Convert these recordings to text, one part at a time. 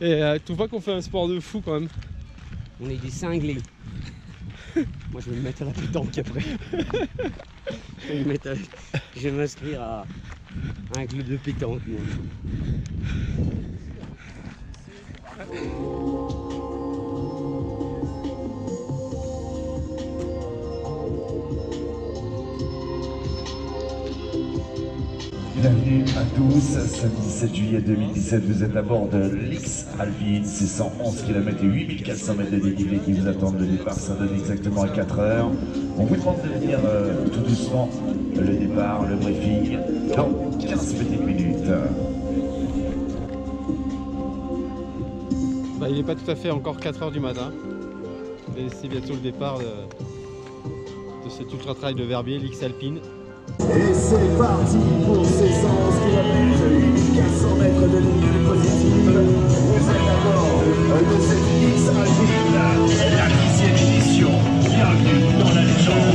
Et tu vois qu'on fait un sport de fou quand même. On est des cinglés. Moi je vais me mettre à la pétanque après. Je vais m'inscrire à un club de pétanque. Moi. Bienvenue à tous, samedi 7 juillet 2017, vous êtes à bord de l'X Alpine, c'est 111 km et 8400 mètres de dénivelé qui vous attendent. Le départ, ça donne exactement à 4 heures. On vous demande de venir tout doucement, le départ, le briefing, dans 15 petites minutes. Bah, il n'est pas tout à fait encore 4 h du matin, mais c'est bientôt le départ de cet ultra trail de Verbier, l'X Alpine. Et c'est parti pour ces 111 km, 8400 mètres de dénivelé positif. Vous êtes à bord de cette X Alpine, la 10e édition. Bienvenue dans la légende.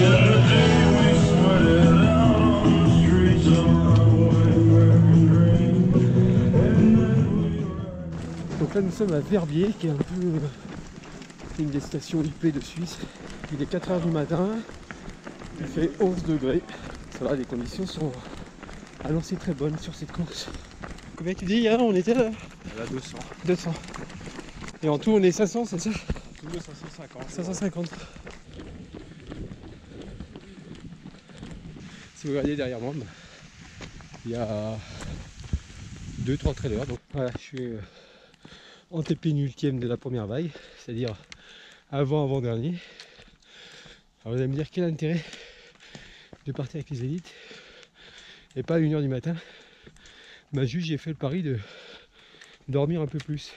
Donc là nous sommes à Verbier, qui est un peu une des stations IP de Suisse. Il est 4 h du matin, il fait 11 degrés. Ça va, les conditions sont annoncées très bonnes sur cette course. Combien tu dis hier on était là? À 200. 200. Et en tout on est 500, c'est ça? Tout le 550. 550. Si vous regardez derrière moi, il y a 2-3 trailers. Donc voilà, je suis antépénultième de la première vague, c'est-à-dire avant-dernier. Alors vous allez me dire quel intérêt de partir avec les élites et pas à 1 h du matin. Bah juste j'ai fait le pari de dormir un peu plus,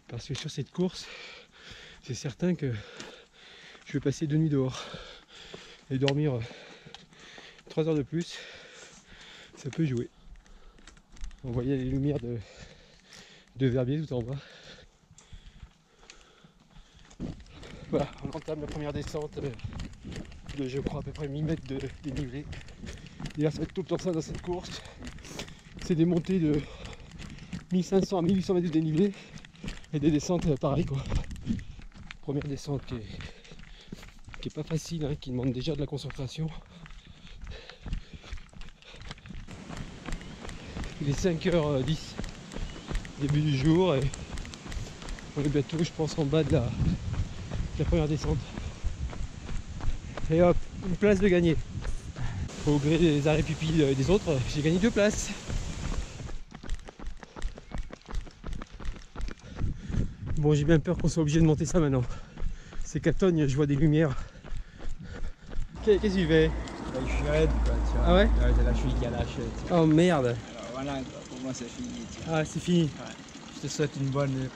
parce que sur cette course c'est certain que je vais passer 2 nuits dehors et dormir 3 heures de plus, ça peut jouer. On voyait les lumières de Verbier tout en bas. Voilà, on entame la première descente de, je crois, à peu près 1000 mètres de dénivelé. D'ailleurs ça va être tout le temps ça dans cette course, c'est des montées de 1500 à 1800 mètres de dénivelé et des descentes pareilles quoi. Première descente qui est pas facile, hein, qui demande déjà de la concentration. Il est 5 h 10 début du jour et on est bientôt je pense en bas de la première descente. Et hop, une place de gagner. Au gré des arrêts pipi des autres, j'ai gagné 2 places. Bon, j'ai bien peur qu'on soit obligé de monter ça maintenant. C'est qu'à Togne, je vois des lumières. Qu'est-ce que tu fais? Là, je suis raide, quoi, tu vois. Ah ouais? C'est la cheville qui a lâché. Oh merde. Alors voilà, quoi, pour moi c'est fini. Tu vois. Ah, c'est fini. Ouais. Je te souhaite une bonne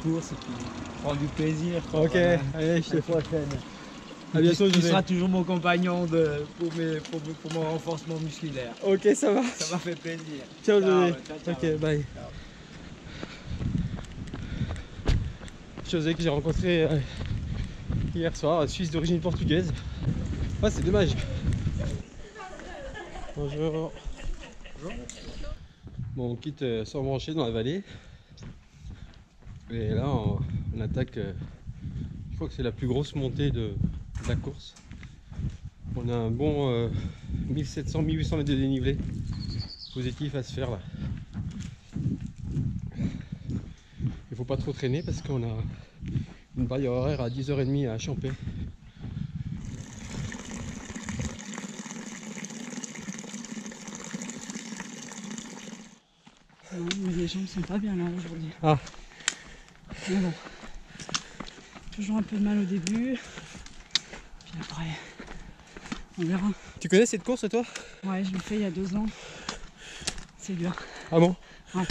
course et puis prends du plaisir. Quoi, Ok, voilà. allez, je te À la prochaine. À bientôt, Tu José. seras toujours mon compagnon pour mon renforcement musculaire. Ok, ça va. Ça m'a fait plaisir. Ciao, José. ciao. Ok, bye. Ciao. José que j'ai rencontré hier soir, Suisse d'origine portugaise. Ah, c'est dommage. Bonjour. Bonjour. Bon, on quitte sans brancher dans la vallée. Et là, on attaque, je crois que c'est la plus grosse montée de la course. On a un bon 1700-1800 mètres de dénivelé positif à se faire là. Il faut pas trop traîner parce qu'on a une barrière horaire à 10 h 30 à Champé. Non, mais les jambes sont pas bien là aujourd'hui. Ah. Mais bon, toujours un peu de mal au début. Puis après, on verra. Tu connais cette course toi? Ouais, je l'ai fait il y a 2 ans. C'est dur. Ah bon? Ouais.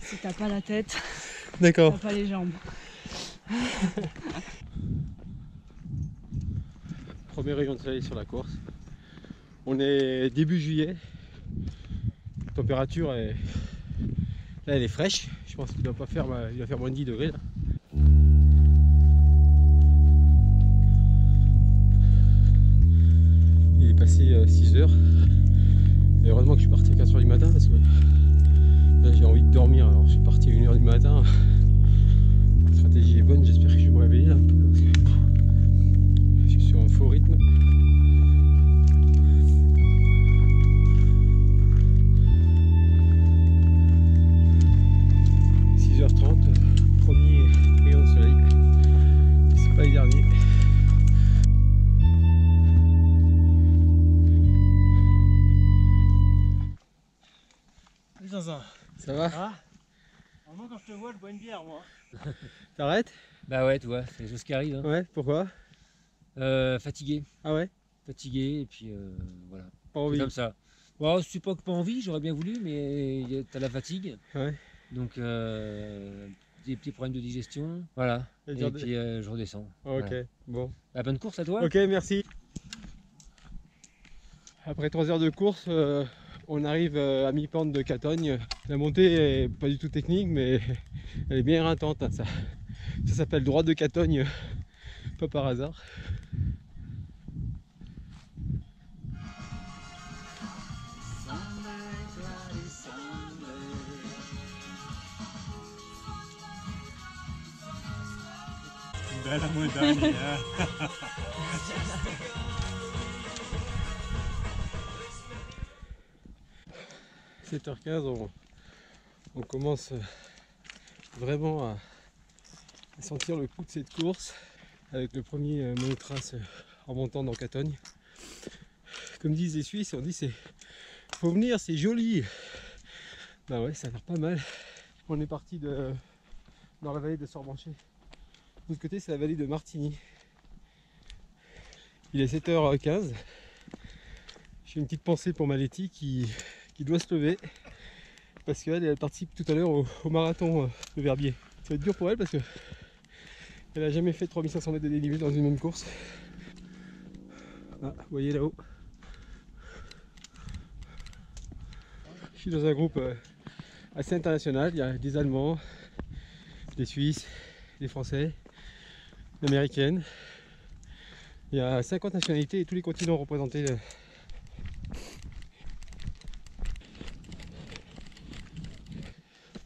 Si t'as pas la tête, D'accord. t'as pas les jambes. Premier rayon de soleil sur la course. On est début juillet. La température est... Là elle est fraîche. Je pense qu'il doit pas faire, il va faire moins de 10 degrés là. Il est passé 6 h. Et heureusement que je suis parti à 4 h du matin parce que là j'ai envie de matin. La stratégie est bonne, j'espère que je vais me réveiller un peu parce que je suis sur un faux rythme. Premier rayon de soleil, c'est pas les derniers. Ça va? Ah, moi quand je te vois, je bois une bière moi. T'arrêtes? Bah ouais, tu vois, c'est des choses qui arrivent. Hein. Ouais, pourquoi? Fatigué. Ah ouais? Fatigué, et puis voilà. Pas C'est envie. comme ça. Bon, c'est pas que pas envie, j'aurais bien voulu, mais t'as la fatigue. Ouais. Donc, des petits problèmes de digestion. Voilà. Et puis, je redescends. Ok, Voilà. bon. Bah, bonne course à toi. Ok, merci. Après 3 heures de course, on arrive à mi-pente de Catogne. La montée est pas du tout technique, mais elle est bien éreintante. Hein, ça s'appelle droit de Catogne, pas par hasard. Bella montagna. 7h15, on commence vraiment à sentir le coup de cette course avec le premier monotrace en montant dans Catogne. Comme disent les Suisses, on dit faut venir, c'est joli. Bah ouais, ça a l'air pas mal. On est parti dans la vallée de Sorbanché. De l'autre côté, c'est la vallée de Martigny. Il est 7h15. J'ai une petite pensée pour Maletti qui doit se lever parce qu'elle participe tout à l'heure au marathon de Verbier. Ça va être dur pour elle parce que elle a jamais fait 3500 mètres de dénivelé dans une même course. Ah, vous voyez là-haut. Je suis dans un groupe assez international. Il y a des Allemands, des Suisses, des Français, des Américaines. Il y a 50 nationalités et tous les continents représentés.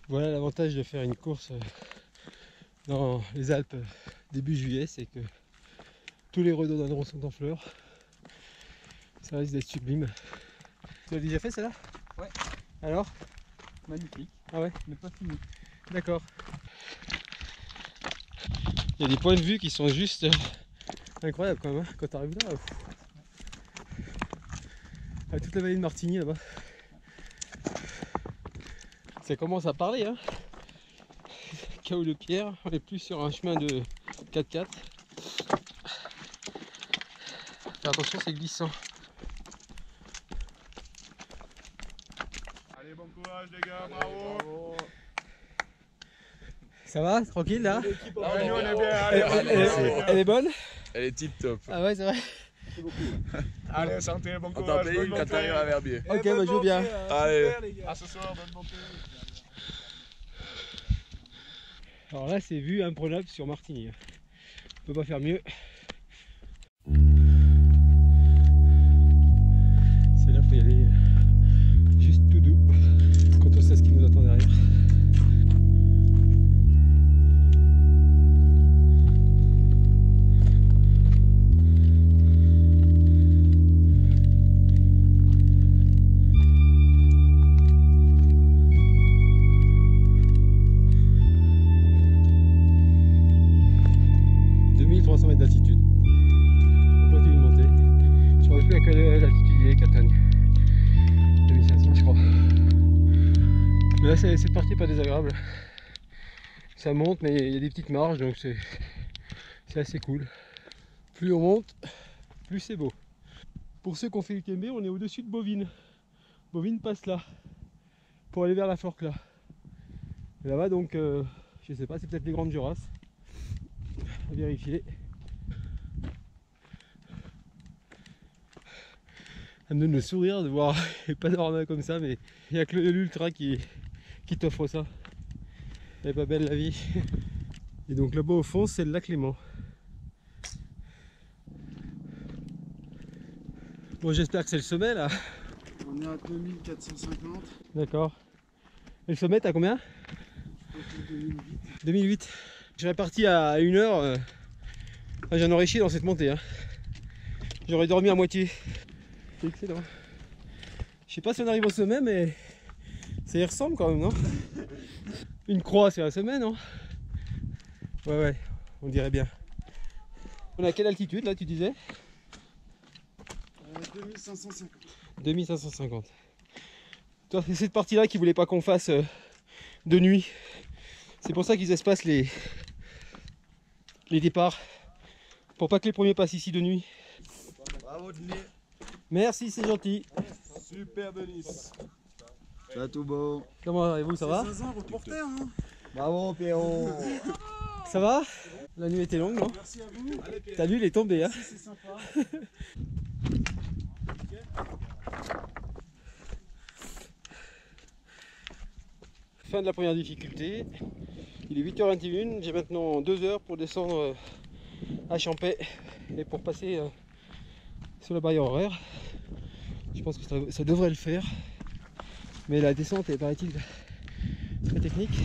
Voilà l'avantage de faire une course dans les Alpes début juillet, c'est que tous les rhododendrons sont en fleurs. Ça risque d'être sublime. Tu l'as déjà fait celle-là? Ouais. Alors? Magnifique, Ah ouais? mais pas fini. D'accord. Il y a des points de vue qui sont juste incroyables quand même, hein. Quand tu arrives là. À toute la vallée de Martigny là-bas. Ça commence à parler, hein. Chaos de pierre, on est plus sur un chemin de 4x4. Faire attention, c'est glissant. Allez, bon courage les gars, bravo. Ça va? Tranquille là? Nous on est bien, Elle est bonne? Elle est tip top. Ah ouais, c'est vrai. allez, santé, bon On t'en courage. paye une quand t'arrives à Verbier. Ok, bah je veux bien. Allez. À ce soir, bonne montée. Alors là, c'est vue imprenable sur Martigny. On peut pas faire mieux. C'est là, faut y aller juste tout doux quand on sait ce qui nous attend derrière. D'altitude, on continue de monter. Je ne sais plus à quelle altitude il est, Catogne. 2500 je crois. Mais là cette partie n'est pas désagréable. Ça monte mais il y a des petites marges donc c'est assez cool. Plus on monte, plus c'est beau. Pour ceux qui ont fait l'UTMB, on est au-dessus de Bovine. Bovine passe là pour aller vers la Forque là. Et là-bas donc je sais pas, c'est peut-être les Grandes Jorasses. À vérifier. Ça me donne le sourire de voir les panoramas comme ça, mais il n'y a que l'ultra qui t'offre ça. Elle est pas belle la vie. Et donc là-bas au fond, c'est le lac Léman. Bon, j'espère que c'est le sommet là. On est à 2450. D'accord. Et le sommet, t'as combien? 2008. Je serais parti à 1h. J'en aurais chié dans cette montée. Hein. J'aurais dormi à moitié. C'est excellent. Je sais pas si on arrive au sommet, mais ça y ressemble quand même, non? Une croix, c'est un sommet, non? Ouais, on dirait bien. On est à quelle altitude là, tu disais? 2550. 2550. Toi, c'est cette partie-là qui voulait pas qu'on fasse de nuit. C'est pour ça qu'ils espacent les départs. Pour pas que les premiers passent ici de nuit. Bravo Denis. Merci, c'est gentil. Super Denis. Ça tout beau. Comment allez-vous, ça va? 15 ans reporter hein. Bravo Pierrot. Ça va? La nuit était longue, non? Merci à vous. T'as vu, il est tombé, hein? C'est sympa. Fin de la première difficulté. Il est 8h21, j'ai maintenant 2 heures pour descendre à Champais et pour passer sur la barrière horaire. Je pense que ça devrait le faire. Mais la descente est, paraît-il, très technique.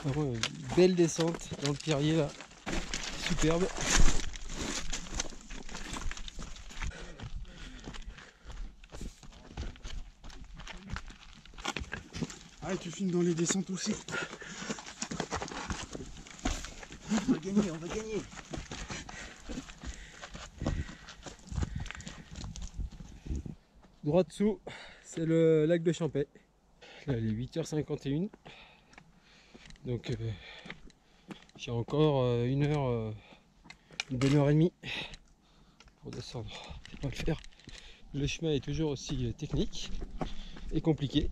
Vraiment une belle descente dans le pierrier là. Superbe. Ah, tu filmes dans les descentes aussi. On va gagner, on va gagner. Droit dessous, c'est le lac de Champais. Là, il est 8h51. Donc j'ai encore une bonne heure et demie pour descendre. Ça va le faire. Le chemin est toujours aussi technique et compliqué.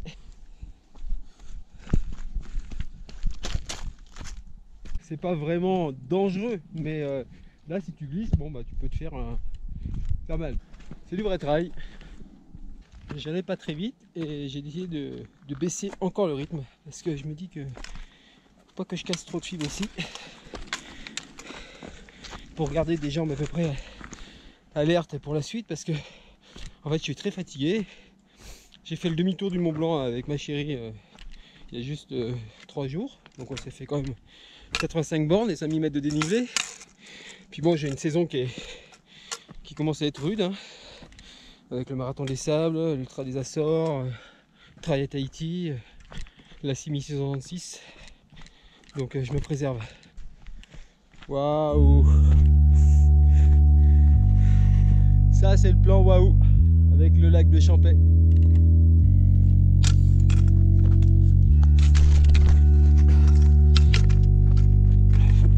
C'est pas vraiment dangereux, mais là si tu glisses, bon bah tu peux te faire mal. C'est du vrai trail. J'allais pas très vite et j'ai décidé de baisser encore le rythme parce que je me dis que faut pas que je casse trop de fibres aussi pour garder des jambes à peu près alertes pour la suite, parce que en fait je suis très fatigué. J'ai fait le demi-tour du Mont Blanc avec ma chérie il y a juste 3 jours, donc on s'est fait quand même 85 bornes et 5000 mètres de dénivelé. Puis bon, j'ai une saison qui commence à être rude, hein, avec le marathon des sables, l'ultra des Açores, le trail à Tahiti, la 6666. Donc je me préserve. Waouh! Ça c'est le plan waouh avec le lac de Champais.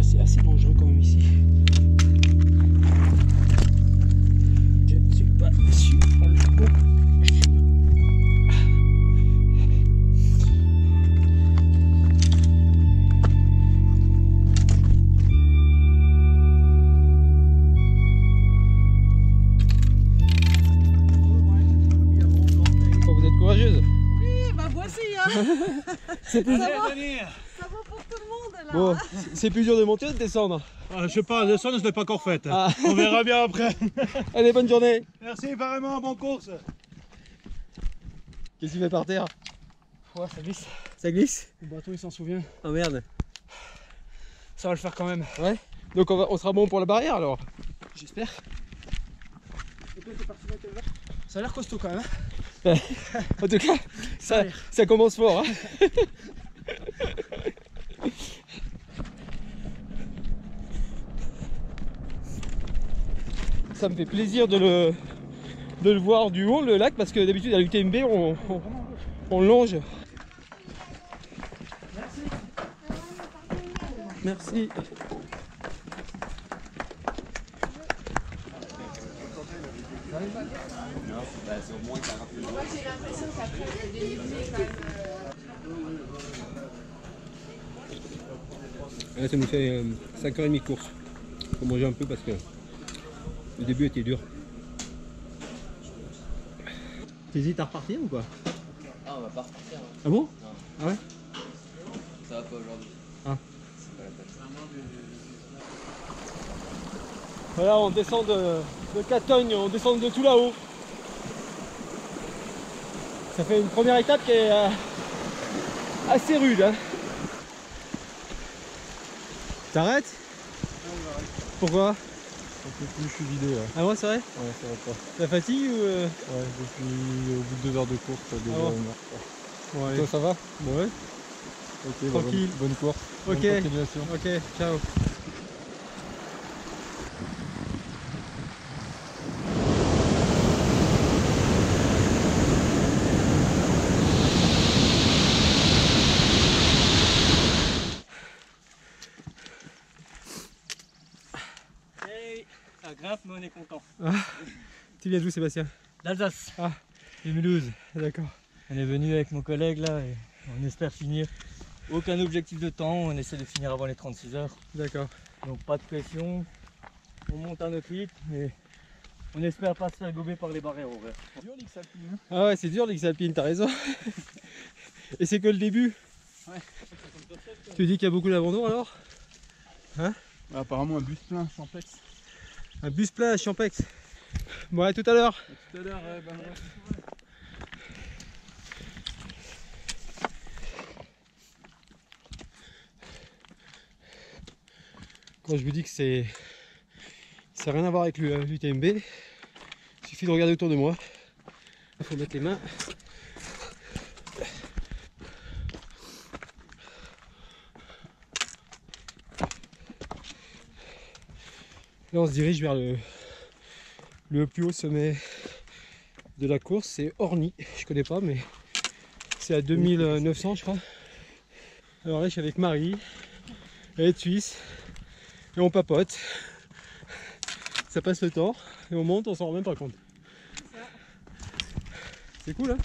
C'est assez dangereux quand même ici. Je ne suis pas sûr. Vous êtes courageuse? Oui, bah voici, hein. C'est plus... Ça va pour tout le monde là. Bon, c'est plus dur de monter ou de descendre? Je sais pas, la descente je l'ai pas encore faite. Ah. On verra bien après. Allez, bonne journée. Merci, vraiment, bonne course. Qu'est-ce qu'il fait par terre? Ouais, ça glisse. Ça glisse? Le bateau il s'en souvient. Oh merde. Ça va le faire quand même. Ouais. Donc on sera bon pour la barrière alors? J'espère. Ça a l'air costaud quand même. Hein. En tout cas, ça commence fort. Hein. Ça me fait plaisir de le voir du haut, le lac, parce que d'habitude à l'UTMB on longe. Merci. Là, ça nous fait 5h30 de course. Faut manger un peu parce que le début était dur. T'hésites à repartir ou quoi? Ah, on va pas repartir. Hein. Ah bon? Non. Ah ouais? Ça va pas aujourd'hui. Ah. C'est pas la peine. Voilà, on descend de de Catogne, on descend de tout là-haut. Ça fait une première étape qui est assez rude. Hein. T'arrêtes? Pourquoi? Je suis vidé là. Ah ouais, c'est vrai? Ouais, ça va pas. La fatigue ou Ouais, depuis au bout de 2 heures de course, déjà bon. on ouais. Toi ça va? Ouais. Ok, Tranquille. Bonne course. Ok. Bonne continuation. Ok, ciao. Hey, ça grimpe mais on est content. Ah, tu viens d'où Sébastien? D'Alsace. Ah. De Mulhouse. D'accord. On est venu avec mon collègue là et on espère finir. Aucun objectif de temps, on essaie de finir avant les 36 heures. D'accord. Donc pas de pression, on monte à notre rythme mais on espère pas se faire gober par les barrières horaires. C'est dur l'X Alpine. Ah ouais, c'est dur l'X Alpine, t'as raison. Et c'est que le début. Ouais. Tu dis qu'il y a beaucoup d'abandon alors? Hein? Apparemment un bus plein, Champex. Un bus plein à Champex. Bon, à tout à l'heure. Tout à l'heure, Quand je vous dis que ça n'a rien à voir avec l'UTMB, il suffit de regarder autour de moi. Il faut mettre les mains. Là on se dirige vers le plus haut sommet de la course, c'est Orny, je connais pas mais c'est à 2900 je crois. Alors là je suis avec Marie, elle est suisse et on papote, ça passe le temps et on monte, on s'en rend même pas compte. C'est cool hein.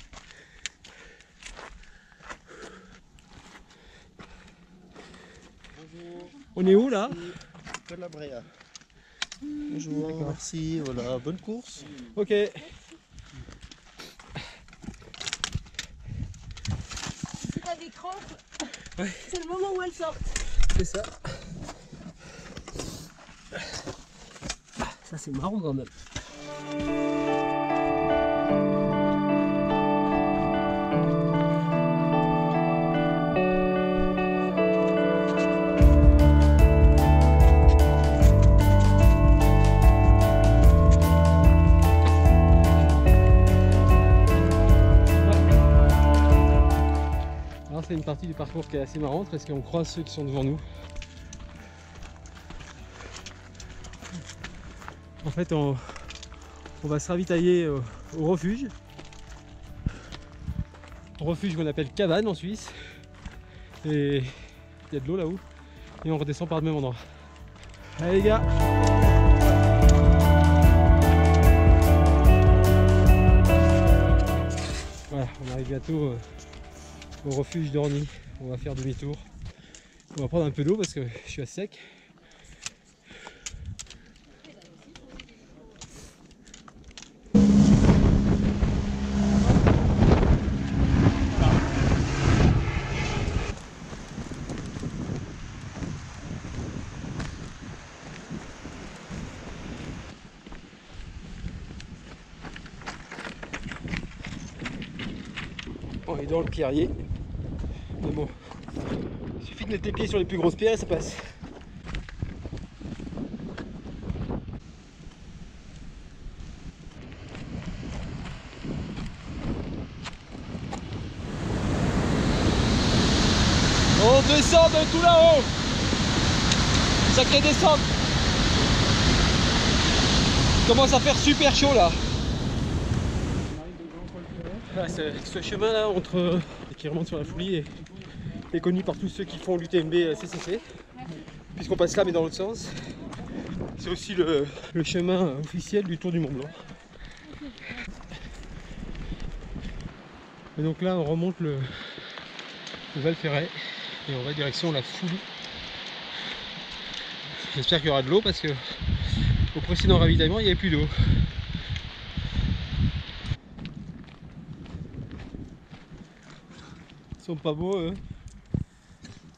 Bonjour. On est où là? De la Bréa. Bonjour, merci, voilà, bonne course. Ok. Si t'as des crampes, ouais. C'est le moment où elles sortent. C'est ça. Ça c'est marrant quand même. C'est une partie du parcours qui est assez marrante parce qu'on croise ceux qui sont devant nous. En fait on va se ravitailler au refuge. Refuge qu'on appelle cabane en Suisse. Et il y a de l'eau là-haut. Et on redescend par le même endroit. Allez les gars! Voilà, on arrive bientôt au refuge d'Orny. On va faire demi-tour. On va prendre un peu d'eau parce que je suis à sec. On est dans le pierrier. Mais bon, il suffit de mettre les pieds sur les plus grosses pierres et ça passe. On descend de tout là-haut. Sacré descente. Il commence à faire super chaud là. Voilà, ce chemin là entre qui remonte sur la Foulie est connu par tous ceux qui font l'UTMB CCC, puisqu'on passe là mais dans l'autre sens. C'est aussi le chemin officiel du Tour du Mont Blanc. Et donc là on remonte le Val Ferret et on va direction la Foulie. J'espère qu'il y aura de l'eau parce que au précédent ravitaillement il n'y avait plus d'eau. Ils sont pas beaux eux.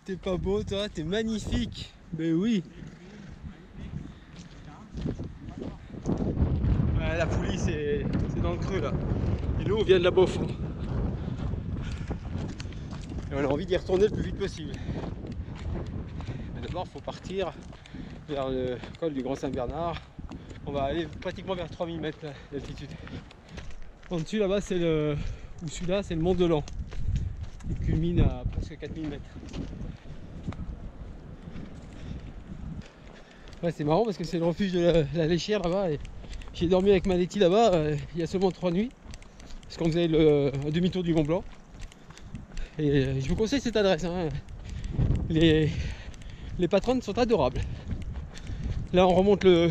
T'es pas beau toi, t'es magnifique. Ben oui. Ouais, la Foulie, c'est dans le creux là. Et nous, on vient de là-bas au fond. Et on a envie d'y retourner le plus vite possible. Mais d'abord, il faut partir vers le col du Grand Saint-Bernard. On va aller pratiquement vers 3000 mètres d'altitude. En dessus, là-bas, c'est le... ou celui-là, c'est le Mont Delan. Il culmine à presque 4000 mètres. Ouais, c'est marrant parce que c'est le refuge de la Léchière là-bas. J'ai dormi avec Manetti là-bas il y a seulement 3 nuits. Parce qu'on faisait un demi-tour du Mont Blanc. Et je vous conseille cette adresse. Hein. Les patronnes sont adorables. Là, on remonte le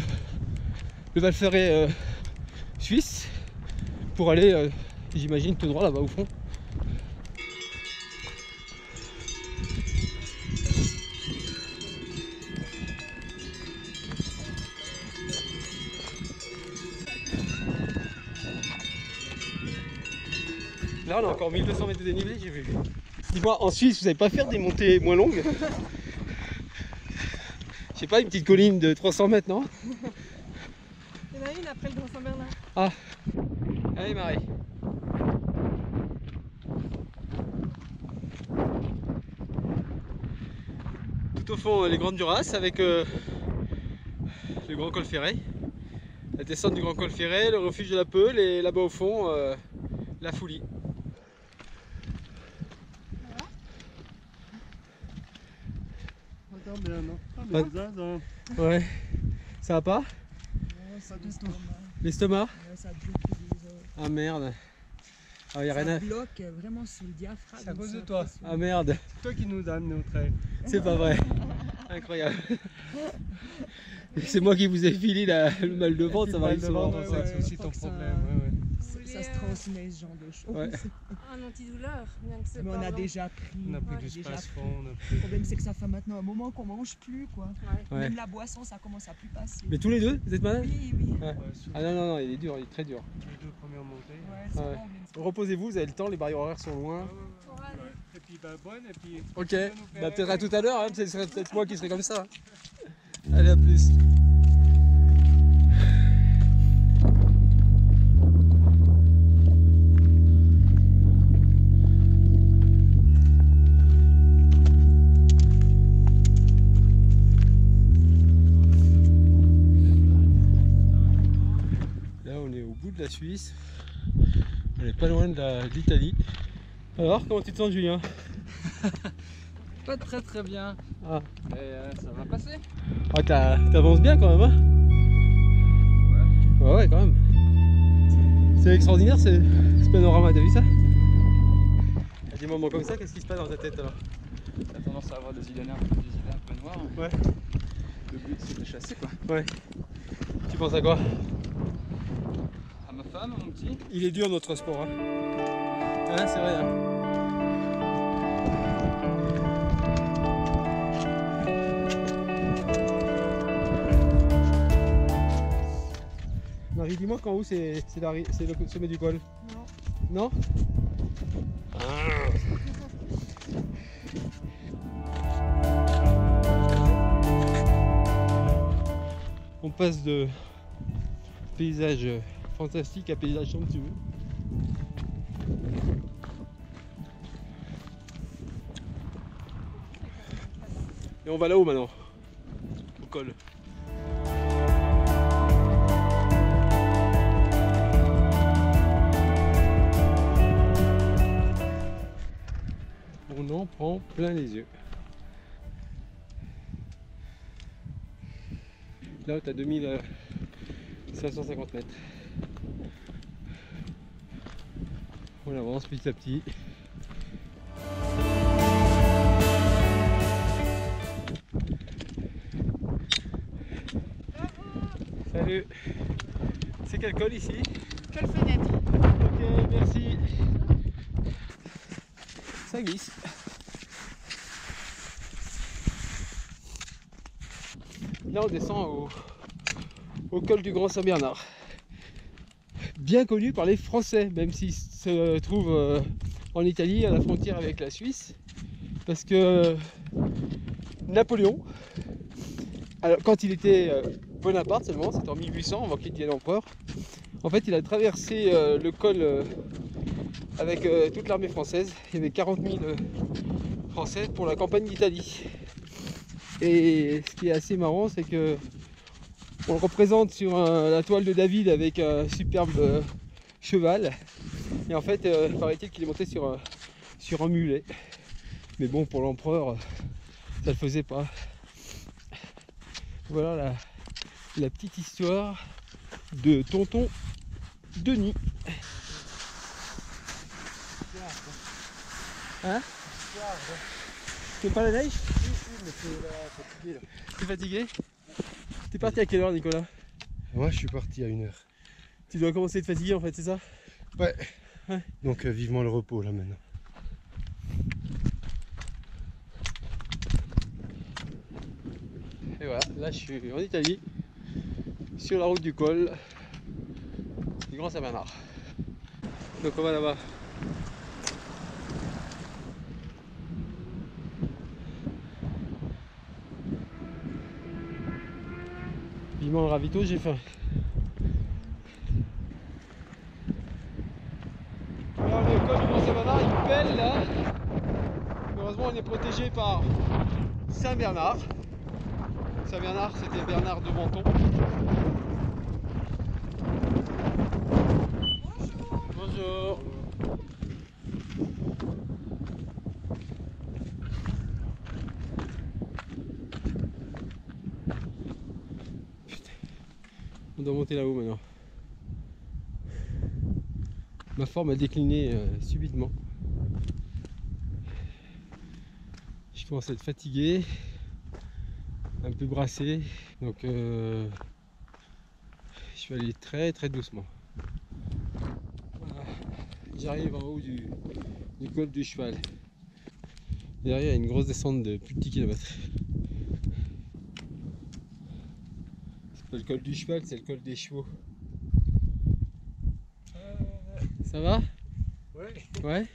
Val Ferret suisse pour aller, j'imagine, tout droit là-bas au fond. Là, on a encore 1200 mètres de dénivelé, j'ai vu. Dis-moi, en Suisse, vous savez pas faire des montées moins longues? Je sais pas, une petite colline de 300 mètres, non? Il y en a une après le Grand Saint-Bernard. Ah, allez Marie. Tout au fond, les Grandes Durasses avec le Grand Col Ferret. La descente du Grand Col Ferret, le refuge de la Peule et là-bas au fond, la Foulie. Bien, non? Ah, Pas- mais zinzin. Ouais. Ça va pas? Ça du tout. L'estomac? Ça bloque les os. Ah merde. Ah, y a rien à... Ça bloque vraiment sur le diaphragme. C'est à cause de toi. Ah merde. C'est toi qui nous as amené au trail. C'est pas vrai. Incroyable. C'est moi qui vous ai filé le mal de ventre, ça va arriver souvent. C'est aussi ton problème. Ouais, ouais. Ça se transmet ce genre de choses. Ouais. Un antidouleur, bien que c'est Mais pas on a long. déjà pris. On n'a plus Ouais, du déjà space-fond, pris. on n'a Le plus. problème c'est que ça fait maintenant un moment qu'on mange plus quoi. Ouais. Ouais. Même la boisson ça commence à plus passer. Mais tous les deux, vous êtes malades? Oui, oui. Ouais. Ah non, non, non, il est dur, il est très dur. Les deux premières montées. Ouais, c'est Ouais. bon, Reposez-vous, vous avez le temps, les barrières horaires sont loin. Pour aller. Et puis bah bonne, et puis. Ok, bah peut-être à tout à l'heure, hein, ce serait peut-être moi qui serais comme ça. Allez, à plus. Là, on est au bout de la Suisse. On est pas loin de l'Italie. Alors, comment tu te sens, Julien? Pas très bien. Ah. Mais ça va passer. Ah, t'avances bien quand même, hein? Ouais. Ouais, quand même. C'est extraordinaire ce panorama, t'as vu ça? Il y a des moments comme ça, qu'est-ce qui se passe dans ta tête alors? T'as tendance à avoir des idées un peu noires. Ouais. Le but c'est de chasser quoi. Ouais. Tu penses à quoi? À ma femme, à mon petit. Il est dur notre sport, hein? Hein, c'est vrai, hein? Marie, dis-moi qu'en haut c'est le sommet du col. Non. Non? On passe de paysage fantastique à paysage somptueux. Et on va là-haut maintenant, au col. On en prend plein les yeux. Là, tu as 2550 mètres. On avance petit à petit. Salut. C'est quel col ici? Quelle fenêtre? Ok, merci. Ça glisse. Là on descend au col du Grand Saint-Bernard. Bien connu par les Français, même s'il se trouve en Italie, à la frontière avec la Suisse. Parce que Napoléon, alors, quand il était Bonaparte seulement, c'était en 1800, avant qu'il devienne empereur, En fait, il a traversé le col avec toute l'armée française. Il y avait 40 000 Français pour la campagne d'Italie. Et ce qui est assez marrant, c'est que on le représente sur la toile de David avec un superbe cheval. Et en fait, paraît-il qu'il est monté sur un mulet. Mais bon, pour l'empereur, ça le faisait pas. Voilà la petite histoire de tonton Denis. Hein? T'aimes pas la neige? Si, mais c'est fatigué là. T'es fatigué? T'es parti à quelle heure, Nicolas? Moi je suis parti à 1h. Tu dois commencer à te fatiguer en fait, c'est ça? Ouais. Donc vivement le repos là maintenant. Et voilà, là je suis en Italie, sur la route du col du Grand Saint-Bernard. Donc on va là-bas. Vivement le ravito, j'ai faim. Alors le col du Grand Saint-Bernard il pèle là. Heureusement on est protégé par Saint-Bernard. Saint-Bernard, c'était Bernard de Menton. Bonjour. Putain. On doit monter là-haut maintenant. Ma forme a décliné subitement. Je commence à être fatigué, un peu brassé, donc je vais aller très très doucement. Voilà. J'arrive en haut du col du cheval. Derrière il y a une grosse descente de plus de 10 km. C'est pas le col du cheval, c'est le col des chevaux. Ça va? Ouais. Ouais.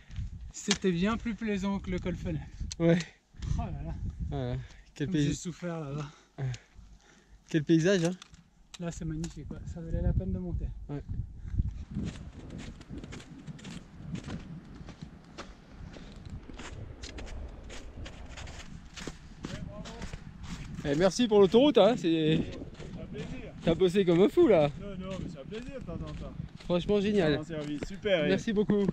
C'était bien plus plaisant que le col Fenech. Ouais. Oh là là. Voilà. J'ai souffert là-bas. Quel paysage, hein? Là c'est magnifique, quoi. Ça valait la peine de monter. Ouais. Eh, merci pour l'autoroute, hein, c'est... T'as bossé comme un fou là. Non, non, mais c'est un plaisir de temps en temps. Franchement génial. Un service, super. Merci beaucoup.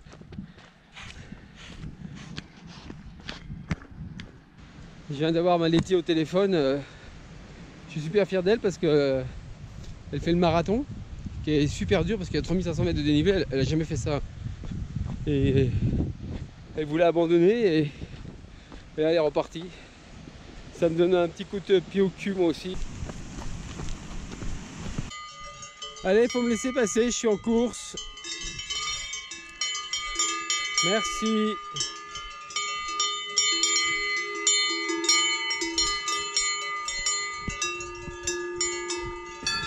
Je viens d'avoir ma laitier au téléphone. Je suis super fier d'elle parce que elle fait le marathon, qui est super dur parce qu'il y a 3500 mètres de dénivelé. Elle a jamais fait ça. Et elle voulait abandonner et là elle est repartie. Ça me donne un petit coup de pied au cul moi aussi. Allez, faut me laisser passer, je suis en course. Merci.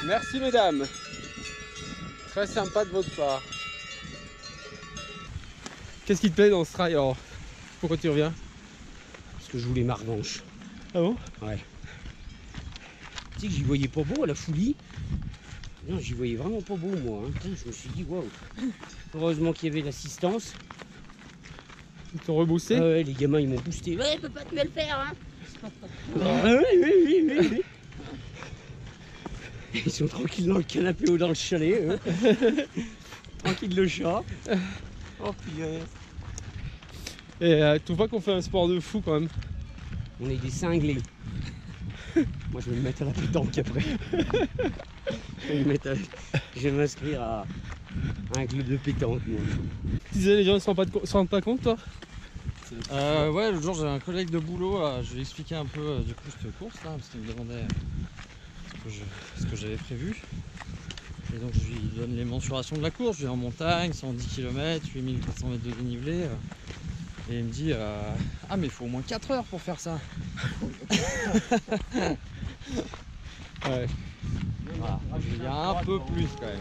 Merci mesdames. Très sympa de votre part. Qu'est-ce qui te plaît dans ce trail alors? Pourquoi tu reviens? Parce que je voulais ma revanche. Ah bon? Ouais. Tu sais que j'y voyais pas beau à la Foulie. Non, j'y voyais vraiment pas beau moi. Hein. Putain, je me suis dit waouh. Heureusement qu'il y avait l'assistance. Ils t'ont reboosté? Ouais, les gamins ils m'ont boosté. Ouais, peut pas te me le faire hein. Oui. Ils sont tranquilles dans le canapé ou dans le chalet. Tranquille le chat. Oh putain. Et tu trouves pas qu'on fait un sport de fou quand même? On est des cinglés. Moi je vais me mettre à la pétanque après. Je vais m'inscrire à un club de pétanque moi. Tu disais les gens ne se rendent pas compte toi? Ouais, l'autre jour j'avais un collègue de boulot, là, je lui ai expliqué un peu du coup cette course là, parce qu'il me demandait ce que j'avais prévu. Et donc je lui donne les mensurations de la course, je vais en montagne, 110 km, 8400 mètres de dénivelé. Et il me dit ah mais il faut au moins 4 heures pour faire ça. Ouais. Voilà, il y a un peu plus quand même.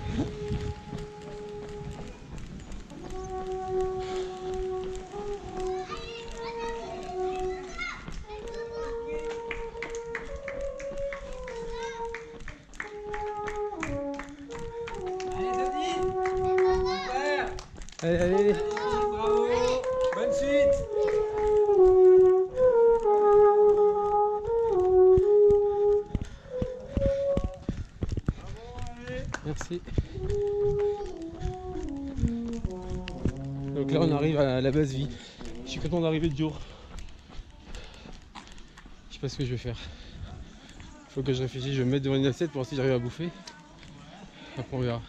Allez Denis, Allez, allez. Bravo. Bonne suite. Merci. Donc là on arrive à la base vie. Je suis content d'arriver de jour. Je sais pas ce que je vais faire. Faut que je réfléchisse, je vais me mettre devant une assiette pour voir si j'arrive à bouffer. Après on verra.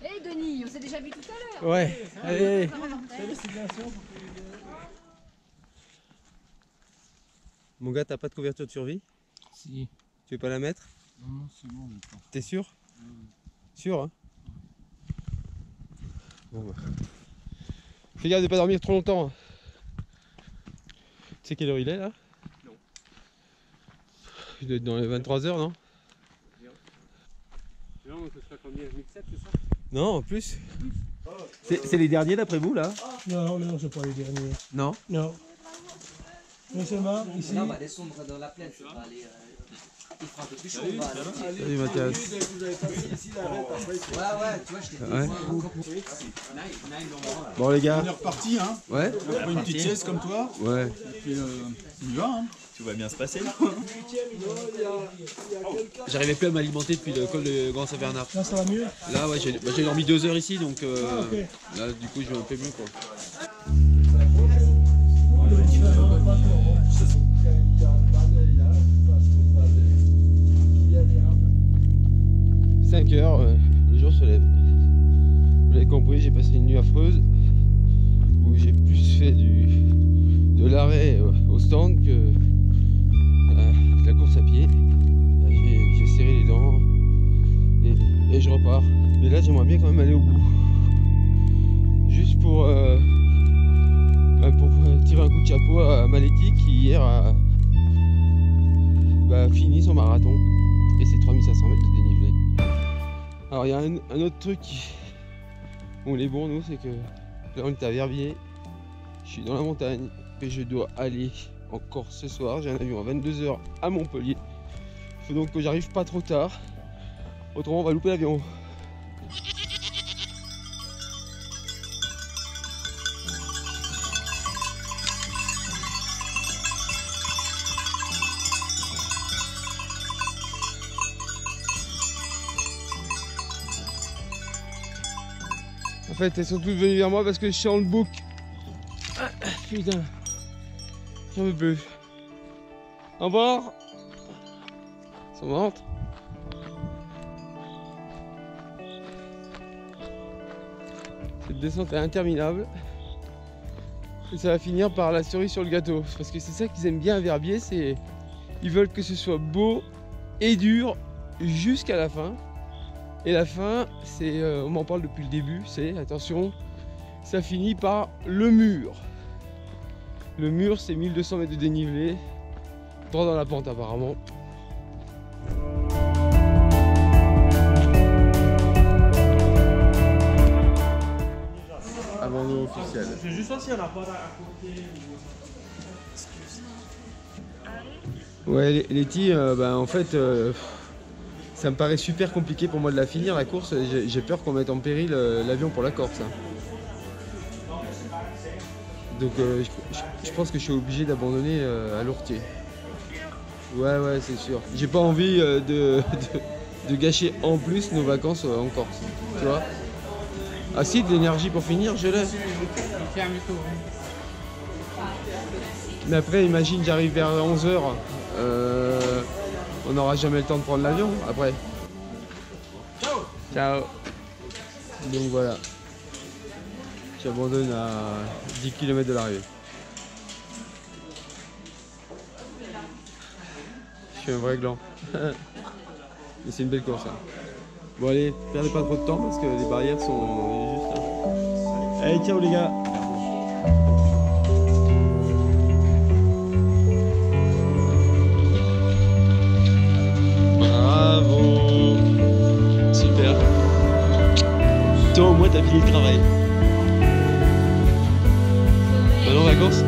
Hé Denis, on s'est déjà vu tout à l'heure. Ouais, allez. Mon gars, t'as pas de couverture de survie? Si. Tu veux pas la mettre? Non, non, c'est bon. T'es sûr? Sûr, hein? Bon bah. Fais gaffe de pas dormir trop longtemps. Tu sais quelle heure il est là? Non. Il doit être dans les 23 h, non? Non, ce sera combien? 1007, c'est ça? Non, en plus. C'est les derniers d'après vous là? Non, mais non, c'est pas les derniers. Non? Non. Mais seulement ici. Là, on va descendre dans la plaine, c'est pas aller. Il fera un peu plus chaud. Salut Mathias. Ouais, tu vois, je t'ai Ouais. dit. Bon les gars. On est reparti, hein. Ouais. On a pris une petite sieste comme toi. Ouais. Et puis on y va, hein. Tout va bien se passer. J'arrivais plus à m'alimenter depuis le col de Grand Saint-Bernard. Là, ça va mieux? Là, ouais, j'ai dormi 2 heures ici, donc ok. là, du coup, je vais un peu mieux, quoi. « 5 heures, le jour se lève. Vous l'avez compris, j'ai passé une nuit affreuse où j'ai plus fait de l'arrêt au stand que de la course à pied. J'ai serré les dents et je repars. Mais là, j'aimerais bien quand même aller au bout. Juste pour tirer un coup de chapeau à Maletti qui hier a fini son marathon et ses 3500 mètres de dénivelé. Alors il y a un autre truc où on est bon nous, c'est que là on est à Verbier, je suis dans la montagne et je dois aller en Corse ce soir, j'ai un avion à 22 h à Montpellier. Il faut donc que j'arrive pas trop tard, autrement on va louper l'avion. En fait, elles sont toutes venues vers moi parce que je suis en le bouc. Ah, putain. J'en veux plus. Au revoir. Elles sont mortes. Cette descente est interminable. Et ça va finir par la cerise sur le gâteau. Parce que c'est ça qu'ils aiment bien à Verbier, c'est ils veulent que ce soit beau et dur jusqu'à la fin. Et la fin, c'est, on m'en parle depuis le début, c'est, attention, ça finit par le mur. Le mur, c'est 1200 mètres de dénivelé, droit dans la pente apparemment. Abandon officiel. C'est juste ça, s'il n'y en a pas à côté. Ouais, Letty, en fait, ça me paraît super compliqué pour moi de la finir la course. J'ai peur qu'on mette en péril l'avion pour la Corse. Donc je pense que je suis obligé d'abandonner à Lourtier. Ouais, c'est sûr. J'ai pas envie de gâcher en plus nos vacances en Corse. Tu vois? Ah si, de l'énergie pour finir, je l'ai. Mais après, imagine, j'arrive vers 11 h. On n'aura jamais le temps de prendre l'avion après. Ciao. Ciao. Donc voilà. J'abandonne à 10 km de l'arrivée. Je suis un vrai gland. Mais c'est une belle course. Hein. Bon allez, perdez pas trop de temps parce que les barrières sont juste là. Allez, ciao les gars. Bravo. Super. Toi au moins t'as fini le travail. Maintenant vacances.